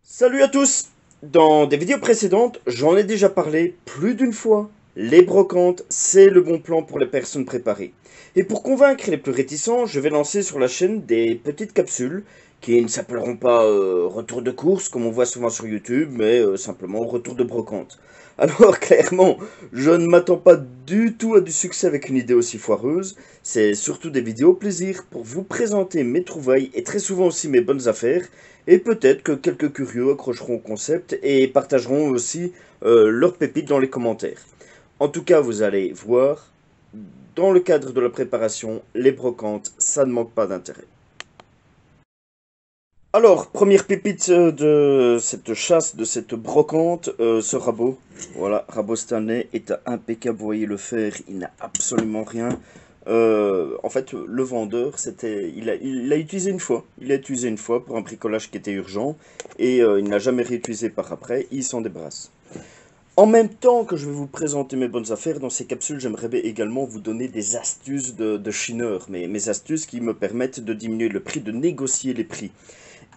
Salut à tous! Dans des vidéos précédentes, j'en ai déjà parlé plus d'une fois. Les brocantes, c'est le bon plan pour les personnes préparées. Et pour convaincre les plus réticents, je vais lancer sur la chaîne des petites capsules qui ne s'appelleront pas retour de course comme on voit souvent sur YouTube, mais simplement retour de brocante. Alors clairement, je ne m'attends pas du tout à du succès avec une idée aussi foireuse. C'est surtout des vidéos plaisir pour vous présenter mes trouvailles et très souvent aussi mes bonnes affaires. Et peut-être que quelques curieux accrocheront au concept et partageront aussi leurs pépites dans les commentaires. En tout cas, vous allez voir, dans le cadre de la préparation, les brocantes, ça ne manque pas d'intérêt. Alors, première pépite de cette chasse, de cette brocante, ce rabot. Voilà, rabot Stanley est impeccable, vous voyez le fer, il n'a absolument rien. En fait, le vendeur, il l'a utilisé une fois. Il l'a utilisé une fois pour un bricolage qui était urgent et il ne l'a jamais réutilisé par après. Il s'en débarrasse. En même temps que je vais vous présenter mes bonnes affaires, dans ces capsules, j'aimerais également vous donner des astuces de chineur, mes astuces qui me permettent de diminuer le prix, de négocier les prix.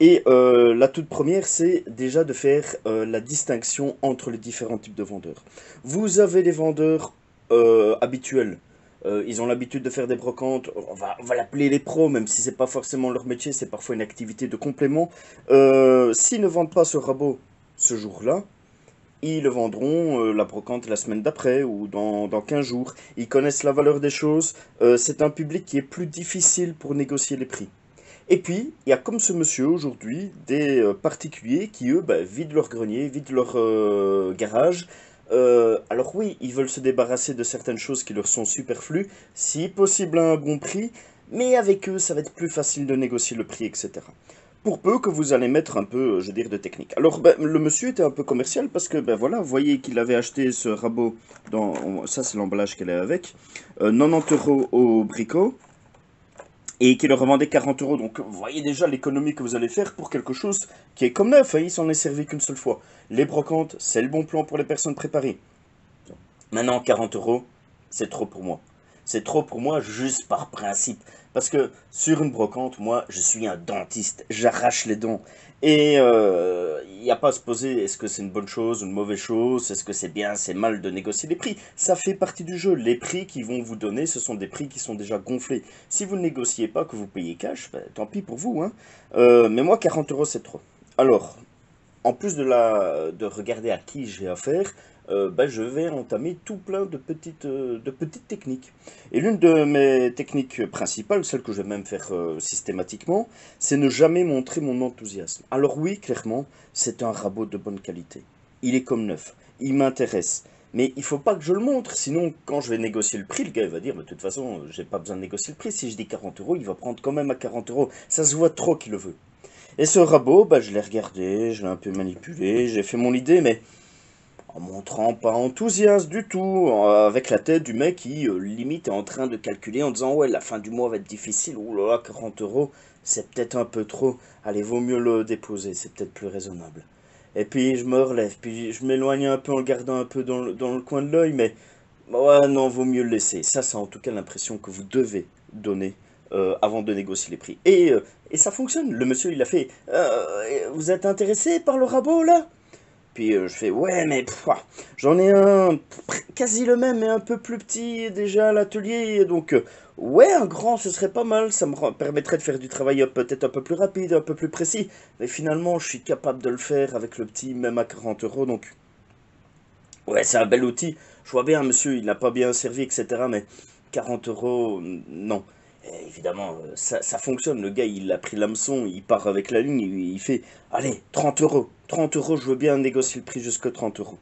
Et la toute première, c'est déjà de faire la distinction entre les différents types de vendeurs. Vous avez les vendeurs habituels. Ils ont l'habitude de faire des brocantes. On va l'appeler les pros, même si c'est pas forcément leur métier, c'est parfois une activité de complément. S'ils ne vendent pas ce rabot ce jour-là, ils le vendront la brocante la semaine d'après ou dans 15 jours. Ils connaissent la valeur des choses. C'est un public qui est plus difficile pour négocier les prix. Et puis, il y a comme ce monsieur aujourd'hui, des particuliers qui, eux, vident leur grenier, vident leur garage. Alors oui, ils veulent se débarrasser de certaines choses qui leur sont superflues, si possible à un bon prix, mais avec eux, ça va être plus facile de négocier le prix, etc. Pour peu que vous allez mettre un peu, je veux dire, de technique. Alors, le monsieur était un peu commercial parce que, voilà, vous voyez qu'il avait acheté ce rabot, ça c'est l'emballage qu'elle est avec, 90 euros au bricot et qui le revendait 40 euros. Donc vous voyez déjà l'économie que vous allez faire pour quelque chose qui est comme neuf, hein, il s'en est servi qu'une seule fois. Les brocantes, c'est le bon plan pour les personnes préparées. Maintenant, 40 euros, c'est trop pour moi. C'est trop pour moi juste par principe. Parce que sur une brocante, moi, je suis un dentiste. J'arrache les dents. Et il n'y a pas à se poser, est-ce que c'est une bonne chose, une mauvaise chose, est-ce que c'est bien, c'est mal de négocier les prix. Ça fait partie du jeu. Les prix qu'ils vont vous donner, ce sont des prix qui sont déjà gonflés. Si vous ne négociez pas, que vous payez cash, tant pis pour vous, hein. Mais moi, 40 euros, c'est trop. Alors, en plus de regarder à qui j'ai affaire, je vais entamer tout plein de petites techniques. Et l'une de mes techniques principales, celle que je vais même faire systématiquement, c'est ne jamais montrer mon enthousiasme. Alors oui, clairement, c'est un rabot de bonne qualité. Il est comme neuf. Il m'intéresse. Mais il faut pas que je le montre, sinon quand je vais négocier le prix, le gars il va dire, mais de toute façon, j'ai pas besoin de négocier le prix. Si je dis 40 euros, il va prendre quand même à 40 euros. Ça se voit trop qu'il le veut. Et ce rabot, je l'ai regardé, je l'ai un peu manipulé, j'ai fait mon idée, mais en montrant pas enthousiaste du tout, avec la tête du mec qui, limite, est en train de calculer en disant, ouais, la fin du mois va être difficile, ouh là là, 40 euros, c'est peut-être un peu trop, allez, vaut mieux le déposer, c'est peut-être plus raisonnable. Et puis je me relève, puis je m'éloigne un peu en le gardant un peu dans le coin de l'œil, mais ouais, non, vaut mieux le laisser. Ça, c'est en tout cas l'impression que vous devez donner avant de négocier les prix. Et ça fonctionne. Le monsieur, il a fait vous êtes intéressé par le rabot là? Puis je fais ouais, mais j'en ai un quasi le même, mais un peu plus petit déjà à l'atelier. Donc, ouais, un grand, ce serait pas mal. Ça me permettrait de faire du travail peut-être un peu plus rapide, un peu plus précis. Mais finalement, je suis capable de le faire avec le petit, même à 40 euros. Donc, ouais, c'est un bel outil. Je vois bien, monsieur, il n'a pas bien servi, etc. Mais 40 euros, non. Et évidemment, ça fonctionne. Le gars, il a pris l'hameçon, il part avec la ligne, il fait, allez, 30 euros. 30 euros, je veux bien négocier le prix jusqu'à 30 euros.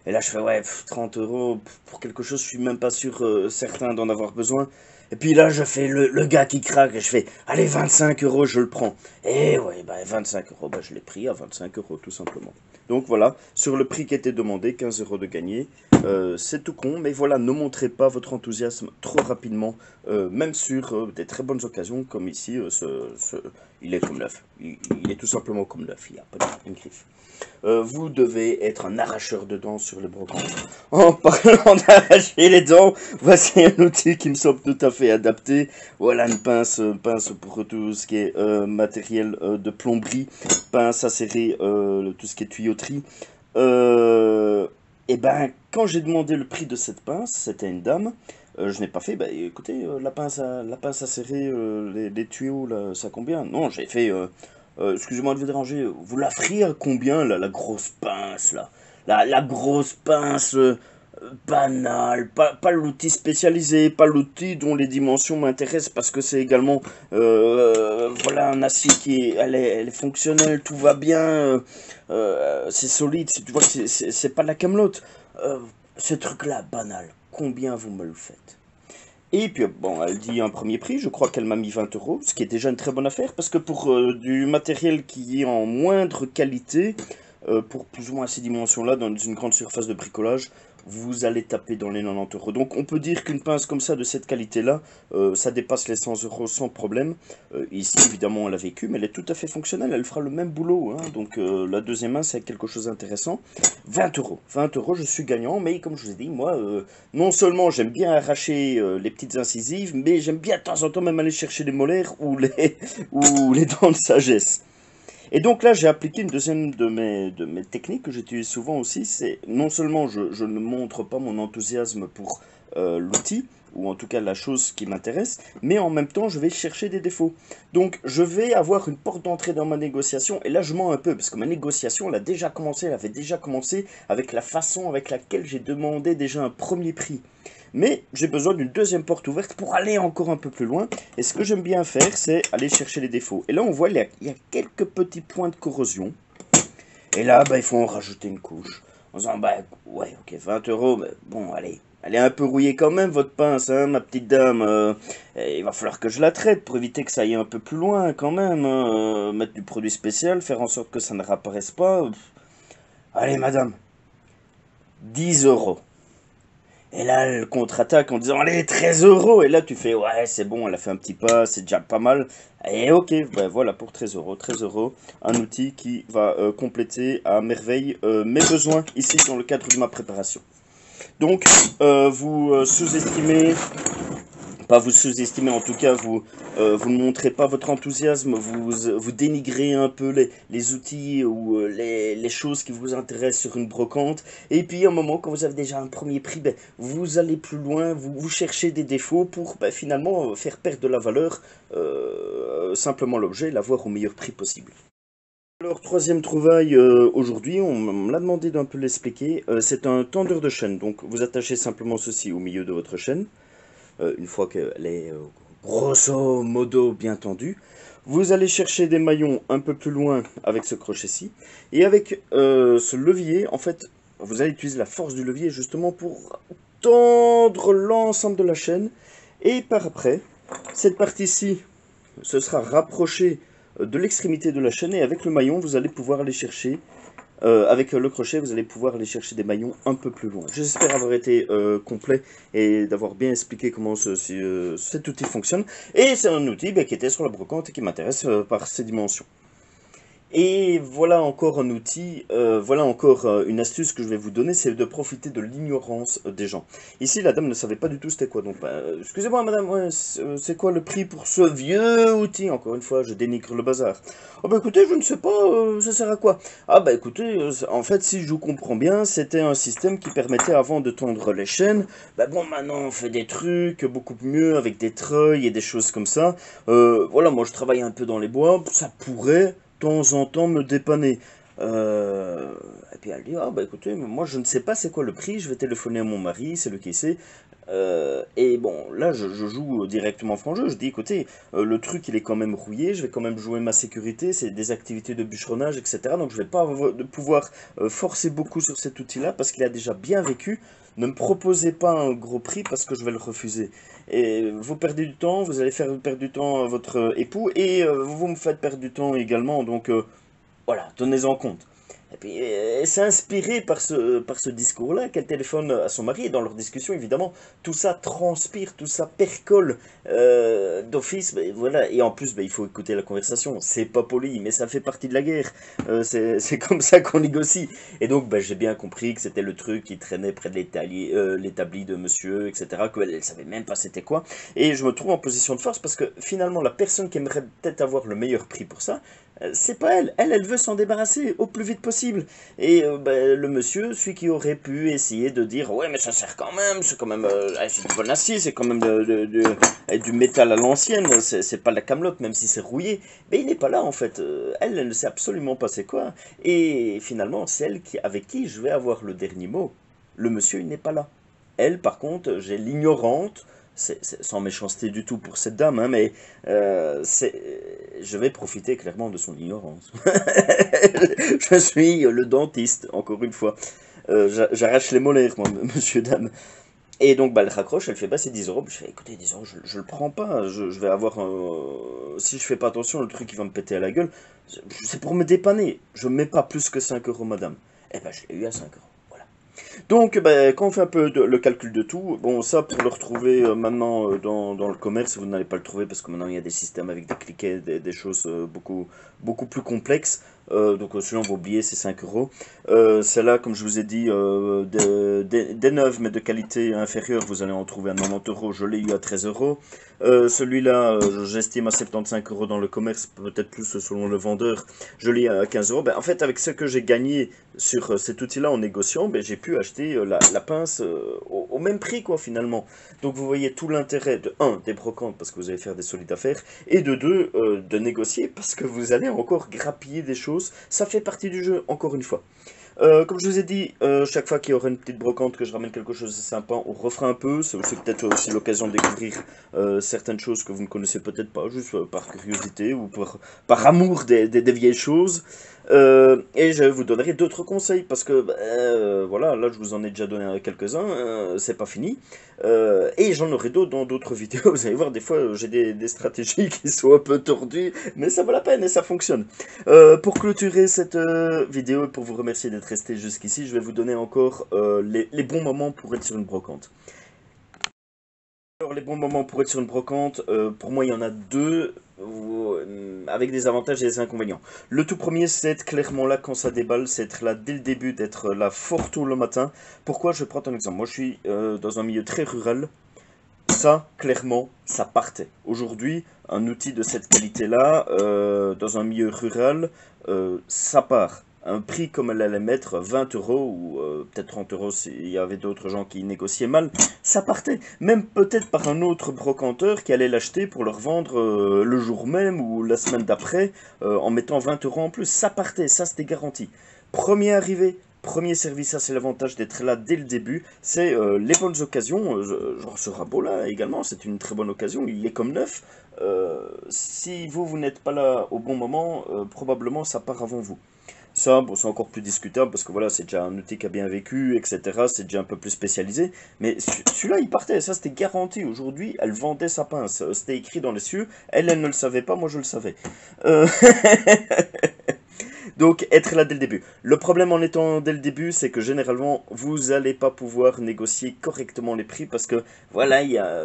Et là, je fais, ouais, 30 euros pour quelque chose, je suis même pas sûr, certain d'en avoir besoin. Et puis là, je fais le gars qui craque, et je fais, allez, 25 euros, je le prends. Et ouais, 25 euros, je l'ai pris à 25 euros, tout simplement. Donc voilà, sur le prix qui était demandé, 15 euros de gagné. C'est tout con, mais voilà, ne montrez pas votre enthousiasme trop rapidement, même sur des très bonnes occasions, comme ici, il est comme neuf. Il est tout simplement comme neuf, il n'y a pas une griffe. Vous devez être un arracheur de dents sur les brocantes. En parlant d'arracher les dents, voici un outil qui me semble tout à fait adapté. Voilà une pince pour tout ce qui est matériel de plomberie, pince à serrer tout ce qui est tuyauterie. Et ben, quand j'ai demandé le prix de cette pince, c'était une dame. Je n'ai pas fait, bah écoutez, la pince à serrer les tuyaux, là, ça combien? Non, j'ai fait, excusez-moi de vous déranger, vous la feriez à combien, là, la grosse pince, là? La grosse pince banale, pas l'outil spécialisé, pas l'outil dont les dimensions m'intéressent, parce que c'est également, voilà, un acier elle est fonctionnelle, tout va bien, c'est solide, tu vois, c'est pas de la camelote. Ce truc-là, banal, combien vous me le faites? Et puis, bon, elle dit un premier prix, je crois qu'elle m'a mis 20 euros, ce qui est déjà une très bonne affaire, parce que pour du matériel qui est en moindre qualité, pour plus ou moins ces dimensions-là, dans une grande surface de bricolage, vous allez taper dans les 90 euros. Donc on peut dire qu'une pince comme ça, de cette qualité-là, ça dépasse les 100 euros sans problème. Ici, évidemment, elle a vécu, mais elle est tout à fait fonctionnelle, elle fera le même boulot. Hein. Donc la deuxième main, c'est quelque chose d'intéressant. 20 euros. 20 euros, je suis gagnant, mais comme je vous ai dit, moi, non seulement j'aime bien arracher les petites incisives, mais j'aime bien de temps en temps même aller chercher les molaires ou les dents de sagesse. Et donc là, j'ai appliqué une deuxième de mes techniques que j'utilise souvent aussi. C'est non seulement je ne montre pas mon enthousiasme pour l'outil, ou en tout cas la chose qui m'intéresse, mais en même temps, je vais chercher des défauts. Donc, je vais avoir une porte d'entrée dans ma négociation, et là, je mens un peu, parce que ma négociation, elle a déjà commencé, elle avait déjà commencé avec la façon avec laquelle j'ai demandé déjà un premier prix. Mais j'ai besoin d'une deuxième porte ouverte pour aller encore un peu plus loin. Et ce que j'aime bien faire, c'est aller chercher les défauts. Et là, on voit il y a quelques petits points de corrosion. Et là, bah, il faut en rajouter une couche. En disant, bah, ouais, ok, 20 euros, mais bon, allez. Elle est un peu rouillée quand même, votre pince, hein, ma petite dame. Il va falloir que je la traite pour éviter que ça aille un peu plus loin, quand même. Hein. Mettre du produit spécial, faire en sorte que ça ne réapparaisse pas. Allez, madame, 10 euros. Et là, elle contre-attaque en disant, allez, 13 euros. Et là, tu fais, ouais, c'est bon, elle a fait un petit pas, c'est déjà pas mal. Et ok, ben voilà, pour 13 euros. 13 euros, un outil qui va compléter à merveille mes besoins ici dans le cadre de ma préparation. Donc, vous sous-estimez, pas vous sous-estimez, en tout cas, vous ne montrez pas votre enthousiasme, vous dénigrez un peu les outils ou les choses qui vous intéressent sur une brocante. Et puis, à un moment, quand vous avez déjà un premier prix, ben, vous allez plus loin, vous cherchez des défauts pour ben, finalement faire perdre de la valeur, simplement l'objet, l'avoir au meilleur prix possible. Alors, troisième trouvaille aujourd'hui, on me l'a demandé d'un peu l'expliquer, c'est un tendeur de chaîne. Donc, vous attachez simplement ceci au milieu de votre chaîne. Une fois qu'elle est grosso modo bien tendue. Vous allez chercher des maillons un peu plus loin avec ce crochet-ci. Et avec ce levier, en fait, vous allez utiliser la force du levier justement pour tendre l'ensemble de la chaîne. Et par après, cette partie-ci, ce sera rapprochée de l'extrémité de la chaîne. Et avec le maillon, vous allez pouvoir aller chercher avec le crochet, vous allez pouvoir aller chercher des maillons un peu plus loin. J'espère avoir été complet et d'avoir bien expliqué comment cet outil fonctionne. Et c'est un outil qui était sur la brocante et qui m'intéresse par ses dimensions. Et voilà encore un outil, voilà encore une astuce que je vais vous donner, c'est de profiter de l'ignorance des gens. Ici, la dame ne savait pas du tout c'était quoi, donc excusez-moi madame, ouais, c'est quoi le prix pour ce vieux outil? Encore une fois, je dénigre le bazar. Oh bah écoutez, je ne sais pas, ça sert à quoi? Ah bah écoutez, en fait, si je vous comprends bien, c'était un système qui permettait avant de tondre les chaînes. Bah bon, maintenant on fait des trucs beaucoup mieux avec des treuils et des choses comme ça. Voilà, moi je travaille un peu dans les bois, ça pourrait temps en temps me dépanner. Et puis elle dit, ah bah écoutez, moi je ne sais pas c'est quoi le prix, je vais téléphoner à mon mari, c'est lui qui sait. Et bon, là je joue directement franc jeu, je dis écoutez, le truc il est quand même rouillé, je vais quand même jouer ma sécurité, c'est des activités de bûcheronnage, etc. Donc je vais pas pouvoir forcer beaucoup sur cet outil-là parce qu'il a déjà bien vécu. Ne me proposez pas un gros prix parce que je vais le refuser. Et vous perdez du temps, vous allez faire perdre du temps à votre époux et vous me faites perdre du temps également. Donc voilà, tenez-en compte. Et puis, elle s'est inspirée par ce discours-là qu'elle téléphone à son mari. Et dans leur discussion, évidemment, tout ça transpire, tout ça percole d'office. Ben, voilà. Et en plus, ben, il faut écouter la conversation. C'est pas poli, mais ça fait partie de la guerre. C'est comme ça qu'on négocie. Et donc, ben, j'ai bien compris que c'était le truc qui traînait près de l'établi de monsieur, etc. Qu'elle ne savait même pas c'était quoi. Et je me trouve en position de force parce que finalement, la personne qui aimerait peut-être avoir le meilleur prix pour ça, c'est pas elle. Elle veut s'en débarrasser au plus vite possible. Et ben, le monsieur, celui qui aurait pu essayer de dire ouais, mais ça sert quand même, c'est quand même c'est du bon acier, c'est quand même du métal à l'ancienne, c'est pas de la camelote, même si c'est rouillé. Mais il n'est pas là en fait. Elle ne sait absolument pas c'est quoi. Et finalement, c'est elle avec qui je vais avoir le dernier mot. Le monsieur, il n'est pas là. Elle, par contre, j'ai l'ignorante. Sans méchanceté du tout pour cette dame, hein, mais je vais profiter clairement de son ignorance. Je suis le dentiste, encore une fois. J'arrache les molaires, moi, monsieur, dame. Et donc, bah, elle raccroche, elle fait, bah, c'est 10 euros. Je fais, écoutez, 10 euros, je le prends pas. Je vais avoir si je fais pas attention, le truc, il va me péter à la gueule. C'est pour me dépanner. Je mets pas plus que 5 euros, madame. Eh ben, je l'ai eu à 5 euros. Voilà. Donc, ben, quand on fait un peu le calcul de tout, bon, ça, pour le retrouver maintenant dans le commerce, vous n'allez pas le trouver parce que maintenant il y a des systèmes avec des cliquets, des choses beaucoup plus complexes. Donc, celui-là, on va oublier, c'est 5 euros. Celle-là, comme je vous ai dit, des neuves, mais de qualité inférieure, vous allez en trouver à 90 euros. Je l'ai eu à 13 euros. Celui-là, j'estime à 75 euros dans le commerce, peut-être plus selon le vendeur. Je l'ai à 15 euros. Ben, en fait, avec ce que j'ai gagné sur cet outil-là en négociant, ben, j'ai pu acheter la pince au même prix, quoi, finalement. Donc, vous voyez tout l'intérêt de 1, des brocantes, parce que vous allez faire des solides affaires, et de 2, de négocier, parce que vous allez encore grappiller des choses. Ça fait partie du jeu, encore une fois. Comme je vous ai dit, chaque fois qu'il y aura une petite brocante, que je ramène quelque chose de sympa, on refera un peu. C'est peut-être aussi l'occasion de découvrir certaines choses que vous ne connaissez peut-être pas, juste par curiosité ou par amour des vieilles choses. Et je vous donnerai d'autres conseils parce que voilà, là je vous en ai déjà donné quelques-uns, c'est pas fini. Et j'en aurai d'autres dans d'autres vidéos. Vous allez voir, des fois j'ai des stratégies qui sont un peu tordues, mais ça vaut la peine et ça fonctionne. Pour clôturer cette vidéo et pour vous remercier d'être resté jusqu'ici, je vais vous donner encore les bons moments pour être sur une brocante. Alors, les bons moments pour être sur une brocante, pour moi, il y en a deux, avec des avantages et des inconvénients. Le tout premier, c'est être clairement là quand ça déballe, c'est être là dès le début, d'être là fort tôt le matin. Pourquoi? Je prends un exemple. Moi, je suis dans un milieu très rural. Ça, clairement, ça partait. Aujourd'hui, un outil de cette qualité-là, dans un milieu rural, ça part. Un prix comme elle allait mettre, 20 euros ou peut-être 30 euros s'il y avait d'autres gens qui négociaient mal, ça partait. Même peut-être par un autre brocanteur qui allait l'acheter pour le revendre le jour même ou la semaine d'après en mettant 20 euros en plus. Ça partait, ça c'était garanti. Premier arrivé, premier service, ça c'est l'avantage d'être là dès le début, c'est les bonnes occasions, genre ce rabot là également, c'est une très bonne occasion, il est comme neuf. Si vous n'êtes pas là au bon moment, probablement ça part avant vous. Ça, bon, c'est encore plus discutable parce que voilà, c'est déjà un outil qui a bien vécu, etc. C'est déjà un peu plus spécialisé. Mais celui-là, il partait, ça c'était garanti. Aujourd'hui, elle vendait sa pince. C'était écrit dans les cieux. Elle ne le savait pas, moi je le savais. Euh, Donc, être là dès le début. Le problème en étant dès le début, c'est que généralement, vous n'allez pas pouvoir négocier correctement les prix parce que, voilà,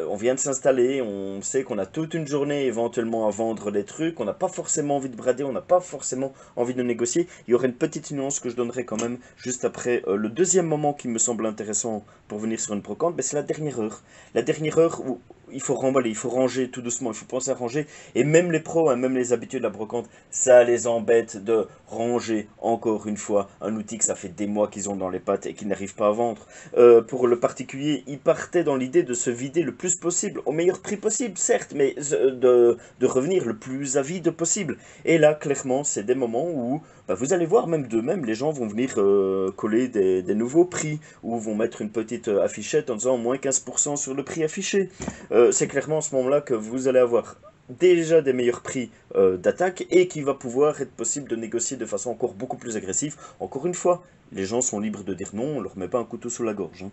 on vient de s'installer, on sait qu'on a toute une journée éventuellement à vendre des trucs, on n'a pas forcément envie de brader, on n'a pas forcément envie de négocier. Il y aurait une petite nuance que je donnerai quand même juste après le deuxième moment qui me semble intéressant pour venir sur une brocante, ben, c'est la dernière heure. La dernière heure où il faut remballer, il faut ranger tout doucement, il faut penser à ranger. Et même les pros, hein, même les habitués de la brocante, ça les embête de ranger encore une fois un outil que ça fait des mois qu'ils ont dans les pattes et qu'ils n'arrivent pas à vendre. Pour le particulier, ils partaient dans l'idée de se vider le plus possible, au meilleur prix possible, certes, mais de revenir le plus à vide possible. Et là, clairement, c'est des moments où bah, vous allez voir, même d'eux-mêmes, les gens vont venir coller des nouveaux prix ou vont mettre une petite affichette en disant moins 15% sur le prix affiché. C'est clairement à ce moment-là que vous allez avoir déjà des meilleurs prix d'attaque et qu'il va pouvoir être possible de négocier de façon encore beaucoup plus agressive. Encore une fois, les gens sont libres de dire non, on leur met pas un couteau sous la gorge. Hein.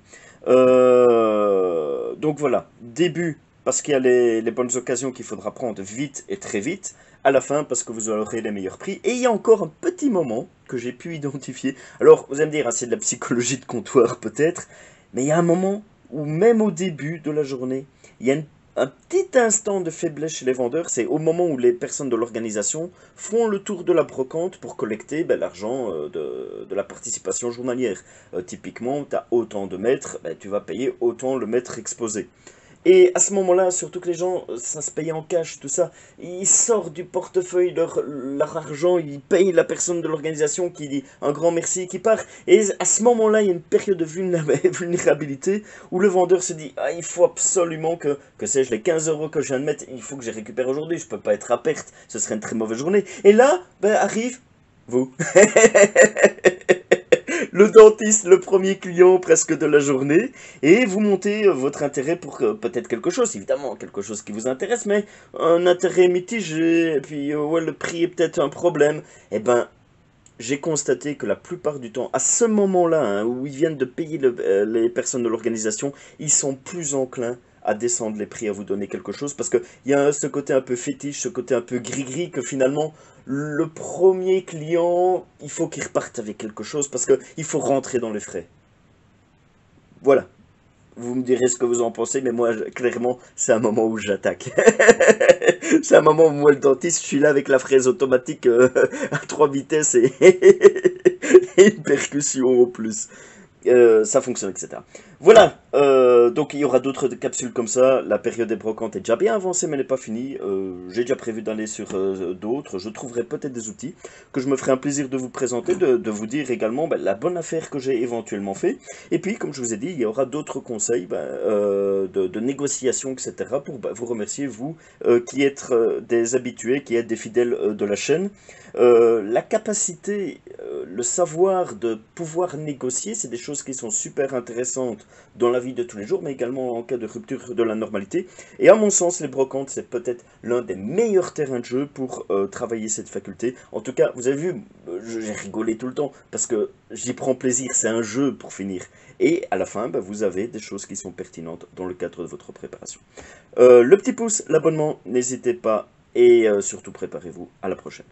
Donc voilà, début, parce qu'il y a les bonnes occasions qu'il faudra prendre vite et très vite. À la fin, parce que vous aurez les meilleurs prix. Et il y a encore un petit moment que j'ai pu identifier. Alors, vous allez me dire, hein, c'est de la psychologie de comptoir peut-être, mais il y a un moment où même au début de la journée, il y a un petit instant de faiblesse chez les vendeurs. C'est au moment où les personnes de l'organisation font le tour de la brocante pour collecter l'argent de la participation journalière. Typiquement, tu as autant de mètres, tu vas payer autant le mètre exposé. Et à ce moment-là, surtout que les gens, ça se paye en cash, tout ça, ils sortent du portefeuille leur argent, ils payent la personne de l'organisation qui dit un grand merci et qui part. Et à ce moment-là, il y a une période de vulnérabilité où le vendeur se dit, ah, il faut absolument que sais-je, les 15 euros que je viens de mettre, il faut que je les récupère aujourd'hui, je peux pas être à perte, ce serait une très mauvaise journée. Et là, arrive vous. Le dentiste, le premier client presque de la journée, et vous montez votre intérêt pour peut-être quelque chose, évidemment, quelque chose qui vous intéresse, mais un intérêt mitigé, et puis ouais, le prix est peut-être un problème. Eh ben, j'ai constaté que la plupart du temps, à ce moment-là, hein, où ils viennent de payer les personnes de l'organisation, ils sont plus enclins à descendre les prix, à vous donner quelque chose, parce qu'il y a ce côté un peu fétiche, ce côté un peu gris-gris, que finalement, le premier client, il faut qu'il reparte avec quelque chose, parce qu'il faut rentrer dans les frais. Voilà. Vous me direz ce que vous en pensez, mais moi, clairement, c'est un moment où j'attaque. C'est un moment où moi, le dentiste, je suis là avec la fraise automatique à 3 vitesses et, et une percussion au plus. Ça fonctionne, etc. Voilà, donc il y aura d'autres capsules comme ça. La période des brocantes est déjà bien avancée, mais n'est pas finie. J'ai déjà prévu d'aller sur d'autres. Je trouverai peut-être des outils que je me ferai un plaisir de vous présenter, de vous dire également la bonne affaire que j'ai éventuellement fait. Et puis, comme je vous ai dit, il y aura d'autres conseils de négociation, etc. pour vous remercier, vous qui êtes des habitués, qui êtes des fidèles de la chaîne. La capacité, le savoir de pouvoir négocier, c'est des choses qui sont super intéressantes dans la vie de tous les jours, mais également en cas de rupture de la normalité. Et à mon sens, les brocantes, c'est peut-être l'un des meilleurs terrains de jeu pour travailler cette faculté. En tout cas, vous avez vu, j'ai rigolé tout le temps, parce que j'y prends plaisir, c'est un jeu pour finir. Et à la fin, vous avez des choses qui sont pertinentes dans le cadre de votre préparation. Le petit pouce, l'abonnement, n'hésitez pas, et surtout préparez-vous à la prochaine.